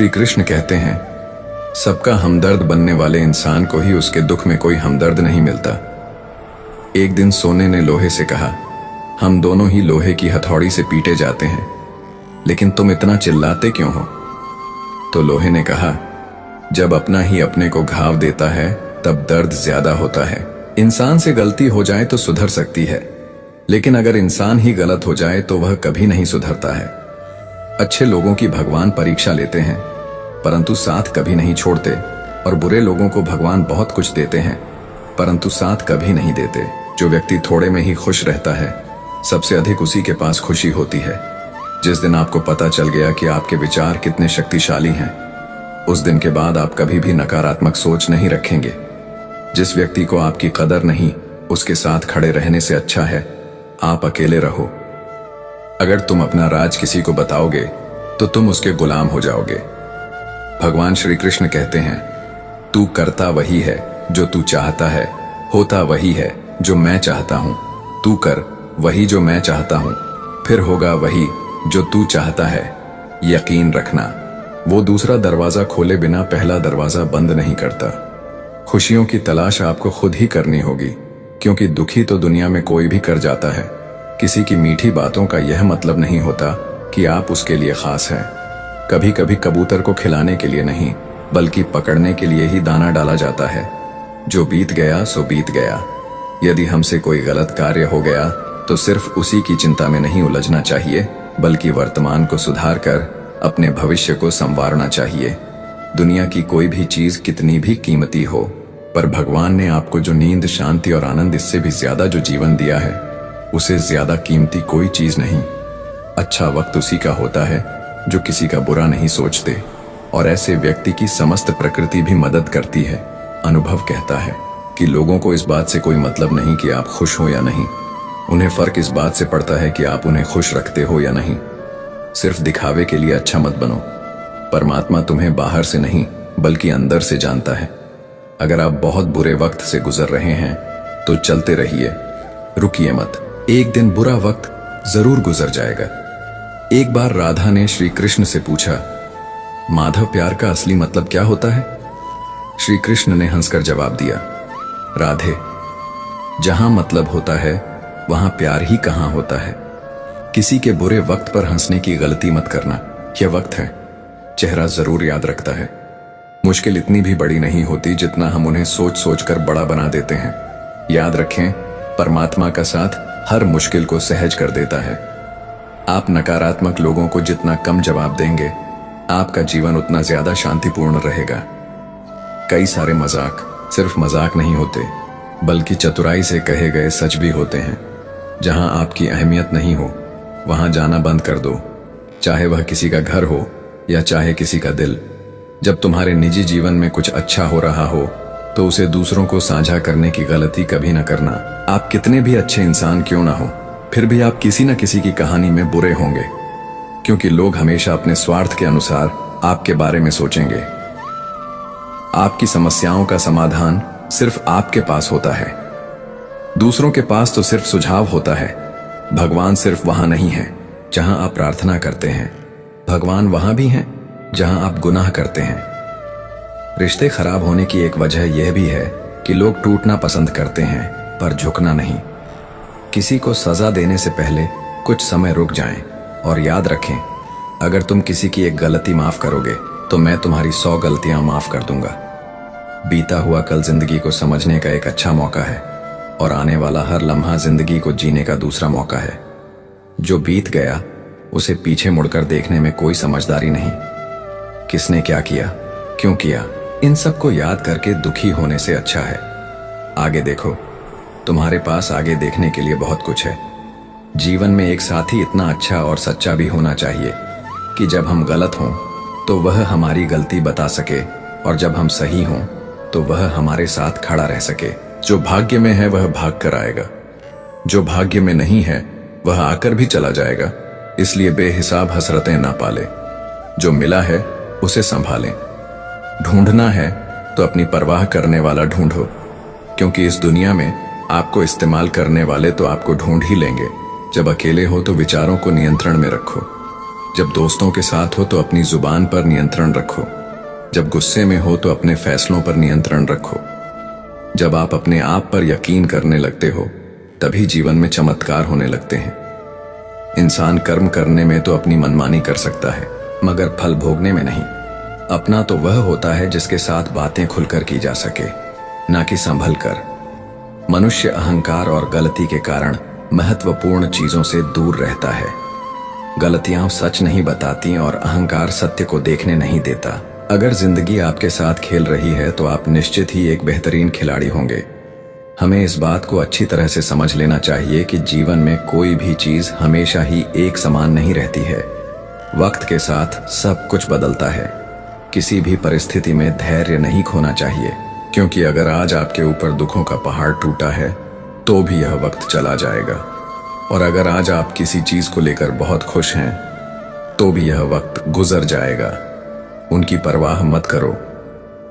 श्री कृष्ण कहते हैं, सबका हमदर्द बनने वाले इंसान को ही उसके दुख में कोई हमदर्द नहीं मिलता। एक दिन सोने ने लोहे से कहा, हम दोनों ही लोहे की हथौड़ी से पीटे जाते हैं, लेकिन तुम इतना चिल्लाते क्यों हो? तो लोहे ने कहा, जब अपना ही अपने को घाव देता है तब दर्द ज्यादा होता है। इंसान से गलती हो जाए तो सुधर सकती है, लेकिन अगर इंसान ही गलत हो जाए तो वह कभी नहीं सुधरता है। अच्छे लोगों की भगवान परीक्षा लेते हैं, परंतु साथ कभी नहीं छोड़ते, और बुरे लोगों को भगवान बहुत कुछ देते हैं, परंतु साथ कभी नहीं देते। जो व्यक्ति थोड़े में ही खुश रहता है, सबसे अधिक उसी के पास खुशी होती है। जिस दिन आपको पता चल गया कि आपके विचार कितने शक्तिशाली हैं, उस दिन के बाद आप कभी भी नकारात्मक सोच नहीं रखेंगे। जिस व्यक्ति को आपकी कदर नहीं, उसके साथ खड़े रहने से अच्छा है आप अकेले रहो। अगर तुम अपना राज किसी को बताओगे तो तुम उसके गुलाम हो जाओगे। भगवान श्री कृष्ण कहते हैं, तू करता वही है जो तू चाहता है, होता वही है जो मैं चाहता हूं। तू कर वही जो मैं चाहता हूं, फिर होगा वही जो तू चाहता है। यकीन रखना, वो दूसरा दरवाजा खोले बिना पहला दरवाजा बंद नहीं करता। खुशियों की तलाश आपको खुद ही करनी होगी, क्योंकि दुखी तो दुनिया में कोई भी कर जाता है। किसी की मीठी बातों का यह मतलब नहीं होता कि आप उसके लिए खास हैं। कभी कभी कबूतर को खिलाने के लिए नहीं, बल्कि पकड़ने के लिए ही दाना डाला जाता है। जो बीत गया सो बीत गया। यदि हमसे कोई गलत कार्य हो गया तो सिर्फ उसी की चिंता में नहीं उलझना चाहिए, बल्कि वर्तमान को सुधार कर अपने भविष्य को संवारना चाहिए। दुनिया की कोई भी चीज कितनी भी कीमती हो, पर भगवान ने आपको जो नींद, शांति और आनंद, इससे भी ज्यादा जो जीवन दिया है, उसे ज्यादा कीमती कोई चीज नहीं। अच्छा वक्त उसी का होता है जो किसी का बुरा नहीं सोचते, और ऐसे व्यक्ति की समस्त प्रकृति भी मदद करती है। अनुभव कहता है कि लोगों को इस बात से कोई मतलब नहीं कि आप खुश हो या नहीं। उन्हें फर्क इस बात से पड़ता है कि आप उन्हें खुश रखते हो या नहीं। सिर्फ दिखावे के लिए अच्छा मत बनो। परमात्मा तुम्हें बाहर से नहीं बल्कि अंदर से जानता है। अगर आप बहुत बुरे वक्त से गुजर रहे हैं तो चलते रहिए, रुकिए मत। एक दिन बुरा वक्त जरूर गुजर जाएगा। एक बार राधा ने श्री कृष्ण से पूछा, माधव प्यार का असली मतलब क्या होता है? श्री कृष्ण ने हंसकर जवाब दिया, राधे, जहां मतलब होता है वहां प्यार ही कहां होता है। किसी के बुरे वक्त पर हंसने की गलती मत करना। यह वक्त है, चेहरा जरूर याद रखता है। मुश्किल इतनी भी बड़ी नहीं होती जितना हम उन्हें सोच सोच कर बड़ा बना देते हैं। याद रखें, परमात्मा का साथ हर मुश्किल को सहज कर देता है। आप नकारात्मक लोगों को जितना कम जवाब देंगे, आपका जीवन उतना ज्यादा शांतिपूर्ण रहेगा। कई सारे मजाक सिर्फ मजाक नहीं होते, बल्कि चतुराई से कहे गए सच भी होते हैं। जहां आपकी अहमियत नहीं हो, वहां जाना बंद कर दो, चाहे वह किसी का घर हो या चाहे किसी का दिल। जब तुम्हारे निजी जीवन में कुछ अच्छा हो रहा हो तो उसे दूसरों को साझा करने की गलती कभी न करना। आप कितने भी अच्छे इंसान क्यों ना हो, फिर भी आप किसी न किसी की कहानी में बुरे होंगे, क्योंकि लोग हमेशा अपने स्वार्थ के अनुसार आपके बारे में सोचेंगे। आपकी समस्याओं का समाधान सिर्फ आपके पास होता है, दूसरों के पास तो सिर्फ सुझाव होता है। भगवान सिर्फ वहां नहीं है जहां आप प्रार्थना करते हैं, भगवान वहां भी हैं जहां आप गुनाह करते हैं। रिश्ते खराब होने की एक वजह यह भी है कि लोग टूटना पसंद करते हैं पर झुकना नहीं। किसी को सजा देने से पहले कुछ समय रुक जाएं और याद रखें, अगर तुम किसी की एक गलती माफ करोगे तो मैं तुम्हारी 100 गलतियां माफ कर दूंगा। बीता हुआ कल जिंदगी को समझने का एक अच्छा मौका है, और आने वाला हर लम्हा जिंदगी को जीने का दूसरा मौका है। जो बीत गया उसे पीछे मुड़कर देखने में कोई समझदारी नहीं। किसने क्या किया, क्यों किया, इन सब को याद करके दुखी होने से अच्छा है आगे देखो। तुम्हारे पास आगे देखने के लिए बहुत कुछ है। जीवन में एक साथी इतना अच्छा और सच्चा भी होना चाहिए कि जब हम गलत हों तो वह हमारी गलती बता सके, और जब हम सही हों तो वह हमारे साथ खड़ा रह सके। जो भाग्य में है वह भाग कर आएगा, जो भाग्य में नहीं है वह आकर भी चला जाएगा। इसलिए बेहिसाब हसरतें ना पाले। जो मिला है उसे संभालें। ढूंढना है तो अपनी परवाह करने वाला ढूंढो, क्योंकि इस दुनिया में आपको इस्तेमाल करने वाले तो आपको ढूंढ ही लेंगे। जब अकेले हो तो विचारों को नियंत्रण में रखो। जब दोस्तों के साथ हो तो अपनी जुबान पर नियंत्रण रखो। जब गुस्से में हो तो अपने फैसलों पर नियंत्रण रखो। जब आप अपने आप पर यकीन करने लगते हो तभी जीवन में चमत्कार होने लगते हैं। इंसान कर्म करने में तो अपनी मनमानी कर सकता है, मगर फल भोगने में नहीं। अपना तो वह होता है जिसके साथ बातें खुलकर की जा सके, ना कि संभल कर। मनुष्य अहंकार और गलती के कारण महत्वपूर्ण चीजों से दूर रहता है। गलतियां सच नहीं बताती और अहंकार सत्य को देखने नहीं देता। अगर जिंदगी आपके साथ खेल रही है तो आप निश्चित ही एक बेहतरीन खिलाड़ी होंगे। हमें इस बात को अच्छी तरह से समझ लेना चाहिए कि जीवन में कोई भी चीज हमेशा ही एक समान नहीं रहती है। वक्त के साथ सब कुछ बदलता है। किसी भी परिस्थिति में धैर्य नहीं खोना चाहिए, क्योंकि अगर आज आपके ऊपर दुखों का पहाड़ टूटा है तो भी यह वक्त चला जाएगा, और अगर आज आप किसी चीज को लेकर बहुत खुश हैं तो भी यह वक्त गुजर जाएगा। उनकी परवाह मत करो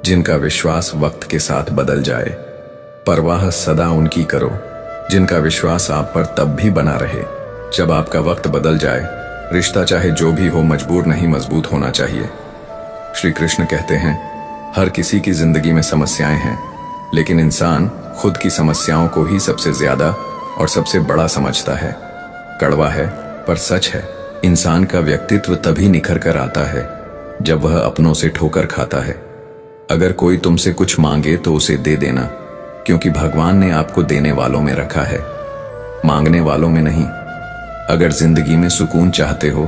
जिनका विश्वास वक्त के साथ बदल जाए। परवाह सदा उनकी करो जिनका विश्वास आप पर तब भी बना रहे जब आपका वक्त बदल जाए। रिश्ता चाहे जो भी हो मजबूर नहीं, मजबूत होना चाहिए। श्री कृष्ण कहते हैं, हर किसी की जिंदगी में समस्याएं हैं, लेकिन इंसान खुद की समस्याओं को ही सबसे ज्यादा और सबसे बड़ा समझता है। कड़वा है पर सच है। इंसान का व्यक्तित्व तभी निखर कर आता है जब वह अपनों से ठोकर खाता है। अगर कोई तुमसे कुछ मांगे तो उसे दे देना, क्योंकि भगवान ने आपको देने वालों में रखा है, मांगने वालों में नहीं। अगर जिंदगी में सुकून चाहते हो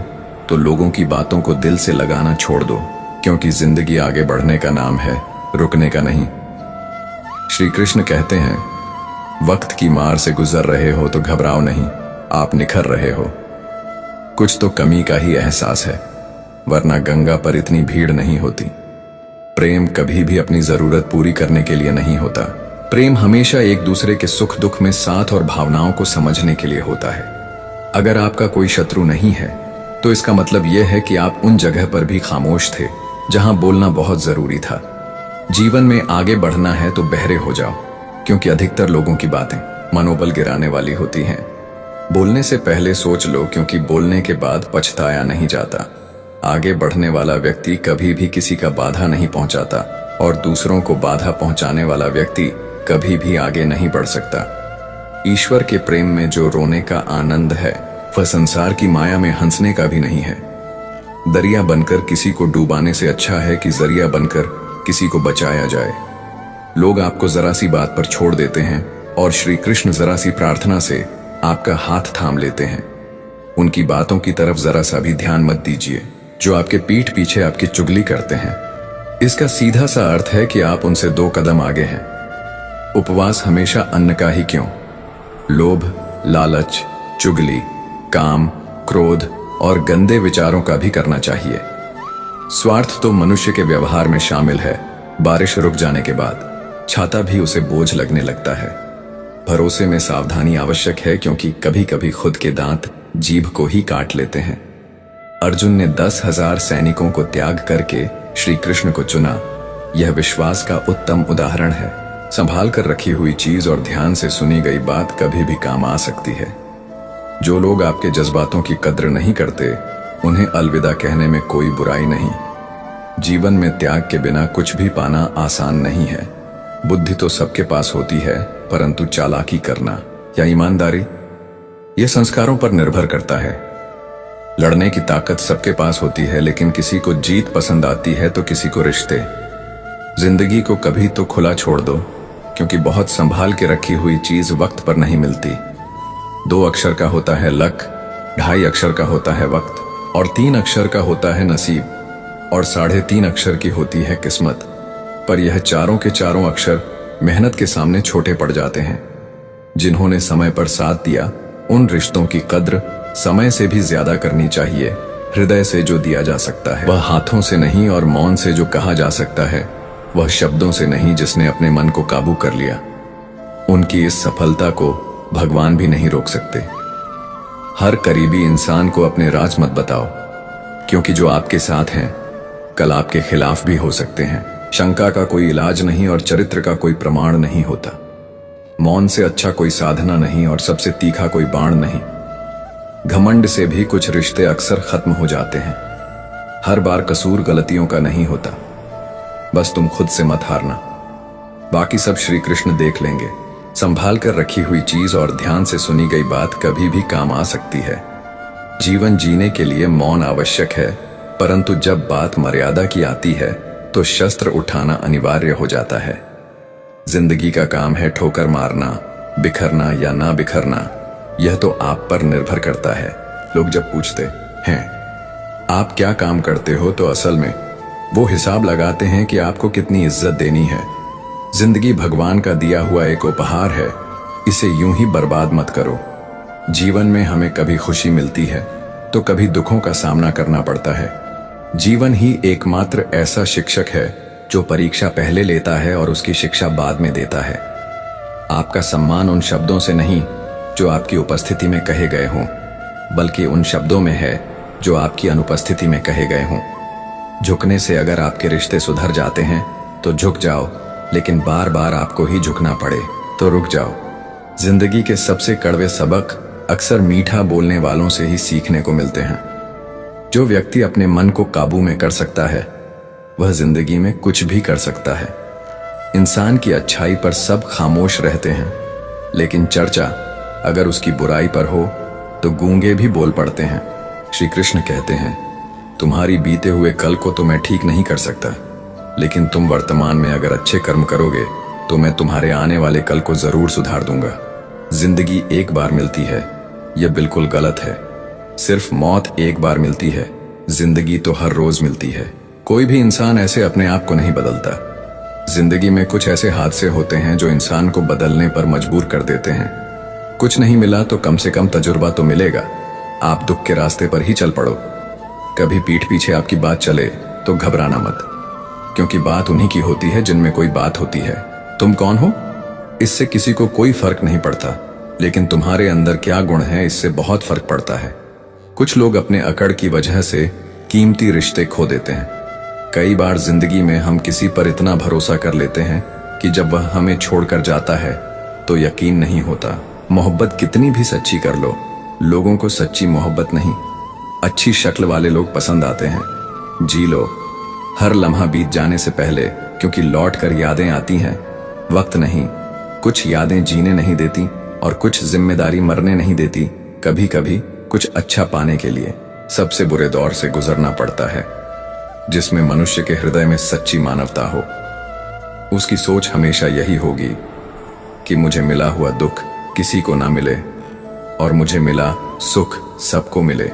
तो लोगों की बातों को दिल से लगाना छोड़ दो, क्योंकि जिंदगी आगे बढ़ने का नाम है, रुकने का नहीं। श्री कृष्ण कहते हैं, वक्त की मार से गुजर रहे हो तो घबराओ नहीं, आप निखर रहे हो। कुछ तो कमी का ही एहसास है, वरना गंगा पर इतनी भीड़ नहीं होती। प्रेम कभी भी अपनी जरूरत पूरी करने के लिए नहीं होता। प्रेम हमेशा एक दूसरे के सुख दुख में साथ और भावनाओं को समझने के लिए होता है। अगर आपका कोई शत्रु नहीं है तो इसका मतलब यह है कि आप उन जगह पर भी खामोश थे जहां बोलना बहुत जरूरी था। जीवन में आगे बढ़ना है तो बहरे हो जाओ, क्योंकि अधिकतर लोगों की बातें मनोबल गिराने वाली होती हैं। बोलने से पहले सोच लो, क्योंकि बोलने के बाद पछताया नहीं जाता। आगे बढ़ने वाला व्यक्ति कभी भी किसी का बाधा नहीं पहुंचाता, और दूसरों को बाधा पहुंचाने वाला व्यक्ति कभी भी आगे नहीं बढ़ सकता। ईश्वर के प्रेम में जो रोने का आनंद है वह संसार की माया में हंसने का भी नहीं है। दरिया बनकर किसी को डूबाने से अच्छा है कि जरिया बनकर किसी को बचाया जाए। लोग आपको जरा सी बात पर छोड़ देते हैं और श्री कृष्ण जरा सी प्रार्थना से आपका हाथ थाम लेते हैं। उनकी बातों की तरफ जरा सा भी ध्यान मत दीजिए जो आपके पीठ पीछे आपकी चुगली करते हैं। इसका सीधा सा अर्थ है कि आप उनसे 2 कदम आगे हैं। उपवास हमेशा अन्न का ही क्यों, लोभ, लालच, चुगली, काम, क्रोध और गंदे विचारों का भी करना चाहिए। स्वार्थ तो मनुष्य के व्यवहार में शामिल है। बारिश रुक जाने के बाद छाता भी उसे बोझ लगने लगता है। भरोसे में सावधानी आवश्यक है, क्योंकि कभी कभी खुद के दांत जीभ को ही काट लेते हैं। अर्जुन ने 10,000 सैनिकों को त्याग करके श्री कृष्ण को चुना। यह विश्वास का उत्तम उदाहरण है। संभाल कर रखी हुई चीज और ध्यान से सुनी गई बात कभी भी काम आ सकती है। जो लोग आपके जज्बातों की कद्र नहीं करते, उन्हें अलविदा कहने में कोई बुराई नहीं। जीवन में त्याग के बिना कुछ भी पाना आसान नहीं है। बुद्धि तो सबके पास होती है, परंतु चालाकी करना या ईमानदारी, यह संस्कारों पर निर्भर करता है। लड़ने की ताकत सबके पास होती है, लेकिन किसी को जीत पसंद आती है तो किसी को रिश्ते। जिंदगी को कभी तो खुला छोड़ दो, क्योंकि बहुत संभाल के रखी हुई चीज वक्त पर नहीं मिलती। 2 अक्षर का होता है लक, 2.5 अक्षर का होता है वक्त, और 3 अक्षर का होता है नसीब, और 3.5 अक्षर की होती है किस्मत। पर यह चारों के चारों अक्षर मेहनत के सामने छोटे पड़ जाते हैं। जिन्होंने समय पर साथ दिया, उन रिश्तों की कद्र समय से भी ज्यादा करनी चाहिए। हृदय से जो दिया जा सकता है वह हाथों से नहीं, और मौन से जो कहा जा सकता है वह शब्दों से नहीं। जिसने अपने मन को काबू कर लिया, उनकी इस सफलता को भगवान भी नहीं रोक सकते। हर करीबी इंसान को अपने राज मत बताओ, क्योंकि जो आपके साथ हैं कल आपके खिलाफ भी हो सकते हैं। शंका का कोई इलाज नहीं और चरित्र का कोई प्रमाण नहीं होता। मौन से अच्छा कोई साधना नहीं और सबसे तीखा कोई बाण नहीं। घमंड से भी कुछ रिश्ते अक्सर खत्म हो जाते हैं। हर बार कसूर गलतियों का नहीं होता, बस तुम खुद से मत हारना। बाकी सब श्री कृष्ण देख लेंगे। संभाल कर रखी हुई चीज और ध्यान से सुनी गई बात कभी भी काम आ सकती है। जीवन जीने के लिए मौन आवश्यक है, परंतु जब बात मर्यादा की आती है तो शस्त्र उठाना अनिवार्य हो जाता है। जिंदगी का काम है ठोकर मारना, बिखरना या ना बिखरना, यह तो आप पर निर्भर करता है। लोग जब पूछते हैं आप क्या काम करते हो, तो असल में वो हिसाब लगाते हैं कि आपको कितनी इज्जत देनी है। जिंदगी भगवान का दिया हुआ एक उपहार है, इसे यूं ही बर्बाद मत करो। जीवन में हमें कभी खुशी मिलती है तो कभी दुखों का सामना करना पड़ता है। जीवन ही एकमात्र ऐसा शिक्षक है जो परीक्षा पहले लेता है और उसकी शिक्षा बाद में देता है। आपका सम्मान उन शब्दों से नहीं जो आपकी उपस्थिति में कहे गए हों, बल्कि उन शब्दों में है जो आपकी अनुपस्थिति में कहे गए हों। झुकने से अगर आपके रिश्ते सुधर जाते हैं तो झुक जाओ, लेकिन बार बार आपको ही झुकना पड़े तो रुक जाओ। जिंदगी के सबसे कड़वे सबक अक्सर मीठा बोलने वालों से ही सीखने को मिलते हैं। जो व्यक्ति अपने मन को काबू में कर सकता है वह जिंदगी में कुछ भी कर सकता है। इंसान की अच्छाई पर सब खामोश रहते हैं, लेकिन चर्चा अगर उसकी बुराई पर हो तो गूंगे भी बोल पड़ते हैं। श्री कृष्ण कहते हैं तुम्हारी बीते हुए कल को तो मैं ठीक नहीं कर सकता, लेकिन तुम वर्तमान में अगर अच्छे कर्म करोगे तो मैं तुम्हारे आने वाले कल को जरूर सुधार दूंगा। जिंदगी एक बार मिलती है, यह बिल्कुल गलत है। सिर्फ मौत एक बार मिलती है, जिंदगी तो हर रोज मिलती है। कोई भी इंसान ऐसे अपने आप को नहीं बदलता। जिंदगी में कुछ ऐसे हादसे होते हैं जो इंसान को बदलने पर मजबूर कर देते हैं। कुछ नहीं मिला तो कम से कम तजुर्बा तो मिलेगा। आप दुख के रास्ते पर ही चल पड़ो। कभी पीठ पीछे आपकी बात चले तो घबराना मत, क्योंकि बात उन्हीं की होती है जिनमें कोई बात होती है। तुम कौन हो इससे किसी को कोई फर्क नहीं पड़ता, लेकिन तुम्हारे अंदर क्या गुण है इससे बहुत फर्क पड़ता है। कुछ लोग अपने अकड़ की वजह से कीमती रिश्ते खो देते हैं। कई बार जिंदगी में हम किसी पर इतना भरोसा कर लेते हैं कि जब वह हमें छोड़कर जाता है तो यकीन नहीं होता। मोहब्बत कितनी भी सच्ची कर लो, लोगों को सच्ची मोहब्बत नहीं, अच्छी शक्ल वाले लोग पसंद आते हैं। जी लो हर लम्हा बीत जाने से पहले, क्योंकि लौट कर यादें आती हैं, वक्त नहीं। कुछ यादें जीने नहीं देती और कुछ जिम्मेदारी मरने नहीं देती। कभी कभी कुछ अच्छा पाने के लिए सबसे बुरे दौर से गुजरना पड़ता है। जिसमें मनुष्य के हृदय में सच्ची मानवता हो, उसकी सोच हमेशा यही होगी कि मुझे मिला हुआ दुख किसी को ना मिले और मुझे मिला सुख सबको मिले।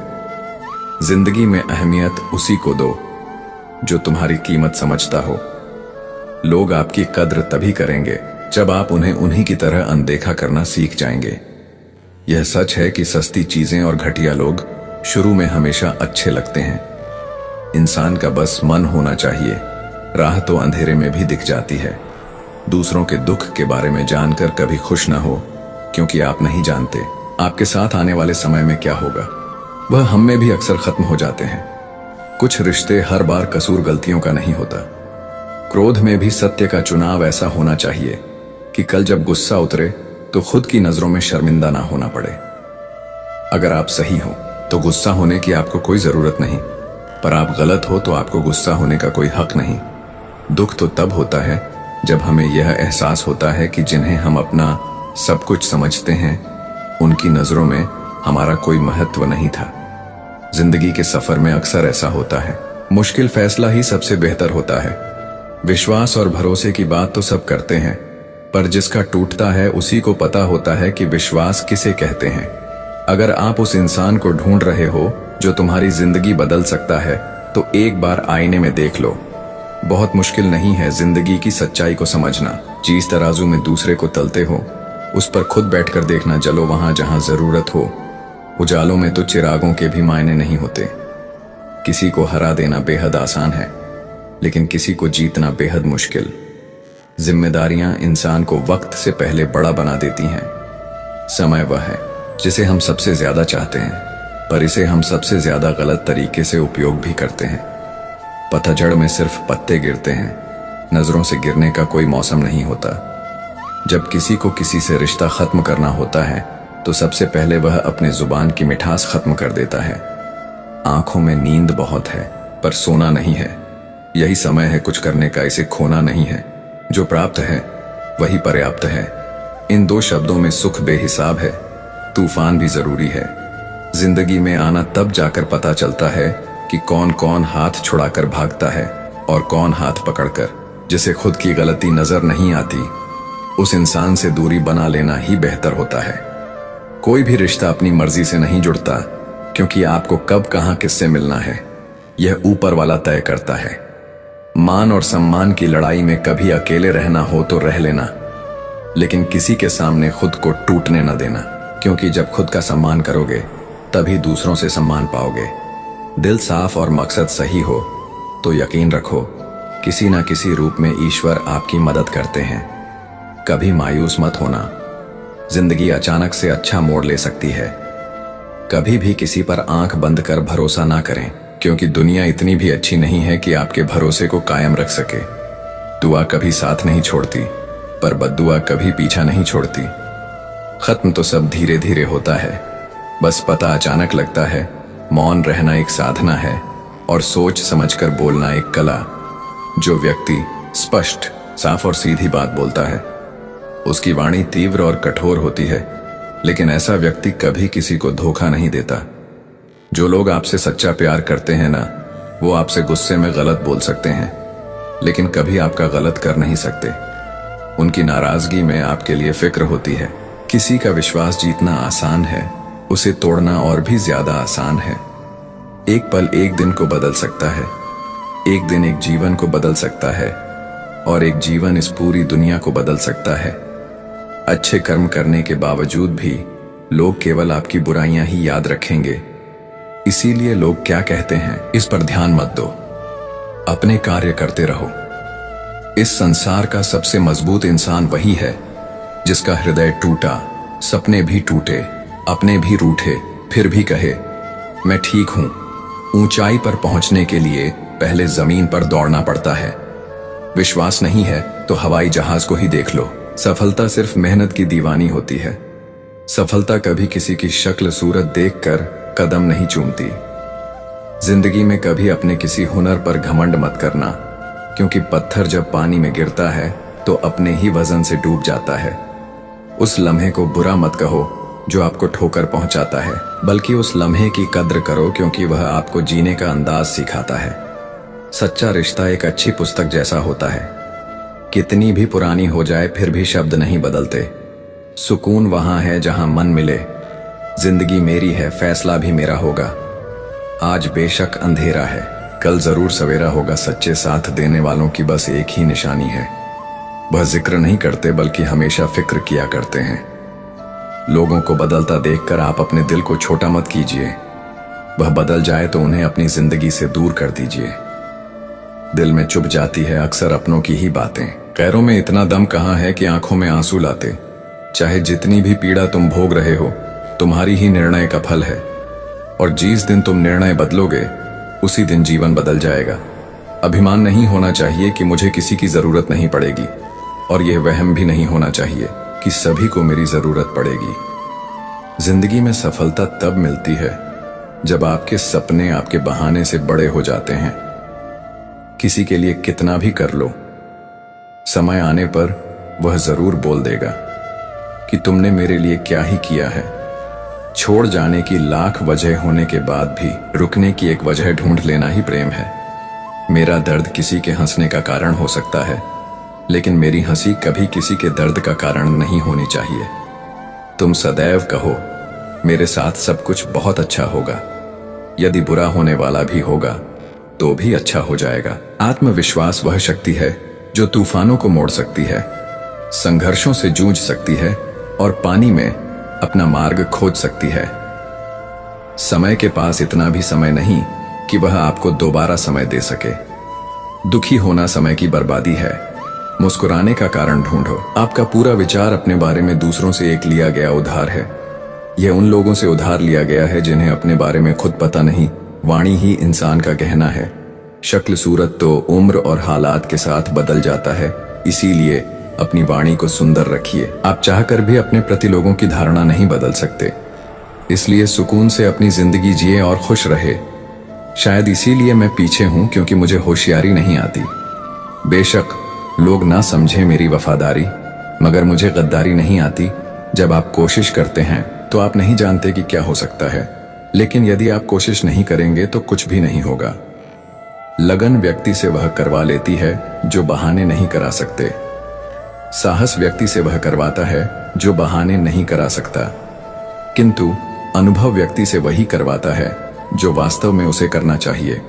जिंदगी में अहमियत उसी को दो जो तुम्हारी कीमत समझता हो। लोग आपकी कद्र तभी करेंगे जब आप उन्हें उन्हीं की तरह अनदेखा करना सीख जाएंगे। यह सच है कि सस्ती चीजें और घटिया लोग शुरू में हमेशा अच्छे लगते हैं। इंसान का बस मन होना चाहिए, राह तो अंधेरे में भी दिख जाती है। दूसरों के दुख के बारे में जानकर कभी खुश ना हो, क्योंकि आप नहीं जानते आपके साथ आने वाले समय में क्या होगा। वह हम में भी अक्सर खत्म हो जाते हैं। कुछ रिश्ते हर बार कसूर गलतियों का नहीं होता। क्रोध में भी सत्य का चुनाव ऐसा होना चाहिए कि कल जब गुस्सा उतरे तो खुद की नजरों में शर्मिंदा ना होना पड़े। अगर आप सही हो तो गुस्सा होने की आपको कोई जरूरत नहीं, पर आप गलत हो तो आपको गुस्सा होने का कोई हक नहीं। दुख तो तब होता है जब हमें यह एहसास होता है कि जिन्हें हम अपना सब कुछ समझते हैं उनकी नजरों में हमारा कोई महत्व नहीं था। जिंदगी के सफर में अक्सर ऐसा होता है। मुश्किल फैसला ही सबसे बेहतर होता है। विश्वास और भरोसे की बात तो सब करते हैं, पर जिसका टूटता है उसी को पता होता है कि विश्वास किसे कहते हैं। अगर आप उस इंसान को ढूंढ रहे हो जो तुम्हारी जिंदगी बदल सकता है तो एक बार आईने में देख लो। बहुत मुश्किल नहीं है जिंदगी की सच्चाई को समझना। जिस तराजू में दूसरे को तलते हो उस पर खुद बैठकर देखना जलो वहां जहां जरूरत हो। उजालों में तो चिरागों के भी मायने नहीं होते। किसी को हरा देना बेहद आसान है, लेकिन किसी को जीतना बेहद मुश्किल। जिम्मेदारियां इंसान को वक्त से पहले बड़ा बना देती हैं। समय वह है जिसे हम सबसे ज्यादा चाहते हैं, पर इसे हम सबसे ज्यादा गलत तरीके से उपयोग भी करते हैं। पतझड़ में सिर्फ पत्ते गिरते हैं, नजरों से गिरने का कोई मौसम नहीं होता। जब किसी को किसी से रिश्ता खत्म करना होता है तो सबसे पहले वह अपने जुबान की मिठास खत्म कर देता है। आंखों में नींद बहुत है पर सोना नहीं है। यही समय है कुछ करने का, इसे खोना नहीं है। जो प्राप्त है वही पर्याप्त है। इन दो शब्दों में सुख बेहिसाब है, तूफान भी जरूरी है। जिंदगी में आना तब जाकर पता चलता है कि कौन कौन हाथ छुड़ाकर भागता है और कौन हाथ पकड़कर। जिसे खुद की गलती नजर नहीं आती, उस इंसान से दूरी बना लेना ही बेहतर होता है। कोई भी रिश्ता अपनी मर्जी से नहीं जुड़ता, क्योंकि आपको कब कहां किससे मिलना है यह ऊपर वाला तय करता है। मान और सम्मान की लड़ाई में कभी अकेले रहना हो तो रह लेना, लेकिन किसी के सामने खुद को टूटने न देना, क्योंकि जब खुद का सम्मान करोगे तभी दूसरों से सम्मान पाओगे। दिल साफ और मकसद सही हो तो यकीन रखो किसी ना किसी रूप में ईश्वर आपकी मदद करते हैं। कभी मायूस मत होना, जिंदगी अचानक से अच्छा मोड़ ले सकती है। कभी भी किसी पर आंख बंद कर भरोसा ना करें, क्योंकि दुनिया इतनी भी अच्छी नहीं है कि आपके भरोसे को कायम रख सके। दुआ कभी साथ नहीं छोड़ती, पर बद्दुआ कभी पीछा नहीं छोड़ती। खत्म तो सब धीरे धीरे होता है, बस पता अचानक लगता है। मौन रहना एक साधना है और सोच समझकर बोलना एक कला। जो व्यक्ति स्पष्ट, साफ और सीधी बात बोलता है, उसकी वाणी तीव्र और कठोर होती है, लेकिन ऐसा व्यक्ति कभी किसी को धोखा नहीं देता। जो लोग आपसे सच्चा प्यार करते हैं ना, वो आपसे गुस्से में गलत बोल सकते हैं, लेकिन कभी आपका गलत कर नहीं सकते। उनकी नाराजगी में आपके लिए फिक्र होती है। किसी का विश्वास जीतना आसान है, उसे तोड़ना और भी ज्यादा आसान है। एक पल एक दिन को बदल सकता है, एक दिन एक जीवन को बदल सकता है, और एक जीवन इस पूरी दुनिया को बदल सकता है। अच्छे कर्म करने के बावजूद भी लोग केवल आपकी बुराइयां ही याद रखेंगे। इसीलिए लोग क्या कहते हैं इस पर ध्यान मत दो, अपने कार्य करते रहो। इस संसार का सबसे मजबूत इंसान वही है जिसका हृदय टूटा, सपने भी टूटे, अपने भी रूठे, फिर भी कहे मैं ठीक हूं। ऊंचाई पर पहुंचने के लिए पहले जमीन पर दौड़ना पड़ता है। विश्वास नहीं है तो हवाई जहाज को ही देख लो। सफलता सिर्फ मेहनत की दीवानी होती है। सफलता कभी किसी की शक्ल सूरत देखकर कदम नहीं चूमती। जिंदगी में कभी अपने किसी हुनर पर घमंड मत करना, क्योंकि पत्थर जब पानी में गिरता है तो अपने ही वजन से डूब जाता है। उस लम्हे को बुरा मत कहो जो आपको ठोकर पहुंचाता है, बल्कि उस लम्हे की कद्र करो, क्योंकि वह आपको जीने का अंदाज सिखाता है। सच्चा रिश्ता एक अच्छी पुस्तक जैसा होता है, कितनी भी पुरानी हो जाए फिर भी शब्द नहीं बदलते। सुकून वहां है जहां मन मिले। जिंदगी मेरी है, फैसला भी मेरा होगा। आज बेशक अंधेरा है, कल जरूर सवेरा होगा। सच्चे साथ देने वालों की बस एक ही निशानी है, वह जिक्र नहीं करते बल्कि हमेशा फिक्र किया करते हैं। लोगों को बदलता देखकर आप अपने दिल को छोटा मत कीजिए। वह बदल जाए तो उन्हें अपनी जिंदगी से दूर कर दीजिए। दिल में चुभ जाती है अक्सर अपनों की ही बातें। पैरों में इतना दम कहाँ है कि आंखों में आंसू लाते। चाहे जितनी भी पीड़ा तुम भोग रहे हो, तुम्हारी ही निर्णय का फल है, और जिस दिन तुम निर्णय बदलोगे उसी दिन जीवन बदल जाएगा। अभिमान नहीं होना चाहिए कि मुझे किसी की जरूरत नहीं पड़ेगी, और यह वहम भी नहीं होना चाहिए कि सभी को मेरी जरूरत पड़ेगी। जिंदगी में सफलता तब मिलती है जब आपके सपने आपके बहाने से बड़े हो जाते हैं। किसी के लिए कितना भी कर लो, समय आने पर वह जरूर बोल देगा कि तुमने मेरे लिए क्या ही किया है। छोड़ जाने की लाख वजह होने के बाद भी रुकने की एक वजह ढूंढ लेना ही प्रेम है। मेरा दर्द किसी के हंसने का कारण हो सकता है, लेकिन मेरी हंसी कभी किसी के दर्द का कारण नहीं होनी चाहिए। तुम सदैव कहो मेरे साथ सब कुछ बहुत अच्छा होगा। यदि बुरा होने वाला भी होगा तो भी अच्छा हो जाएगा। आत्मविश्वास वह शक्ति है जो तूफानों को मोड़ सकती है, संघर्षों से जूझ सकती है और पानी में अपना मार्ग खोज सकती है। समय के पास इतना भी समय नहीं कि वह आपको दोबारा समय दे सके। दुखी होना समय की बर्बादी है, मुस्कुराने का कारण ढूंढो। आपका पूरा विचार अपने बारे में दूसरों से एक लिया गया उधार है। यह उन लोगों से उधार लिया गया है जिन्हें अपने बारे में खुद पता नहीं। वाणी ही इंसान का गहना है। शक्ल सूरत तो उम्र और हालात के साथ बदल जाता है, इसीलिए अपनी वाणी को सुंदर रखिए। आप चाहकर भी अपने प्रति लोगों की धारणा नहीं बदल सकते, इसलिए सुकून से अपनी जिंदगी जिए और खुश रहे। शायद इसीलिए मैं पीछे हूं, क्योंकि मुझे होशियारी नहीं आती। बेशक लोग ना समझे मेरी वफादारी, मगर मुझे गद्दारी नहीं आती। जब आप कोशिश करते हैं तो आप नहीं जानते कि क्या हो सकता है, लेकिन यदि आप कोशिश नहीं करेंगे तो कुछ भी नहीं होगा। लगन व्यक्ति से वह करवा लेती है जो बहाने नहीं करा सकते। साहस व्यक्ति से वह करवाता है जो बहाने नहीं करा सकता, किंतु अनुभव व्यक्ति से वही करवाता है जो वास्तव में उसे करना चाहिए।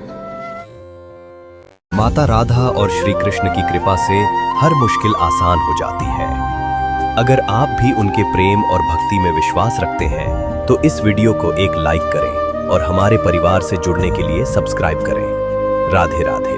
माता राधा और श्री कृष्ण की कृपा से हर मुश्किल आसान हो जाती है। अगर आप भी उनके प्रेम और भक्ति में विश्वास रखते हैं तो इस वीडियो को एक लाइक करें और हमारे परिवार से जुड़ने के लिए सब्सक्राइब करें। राधे राधे।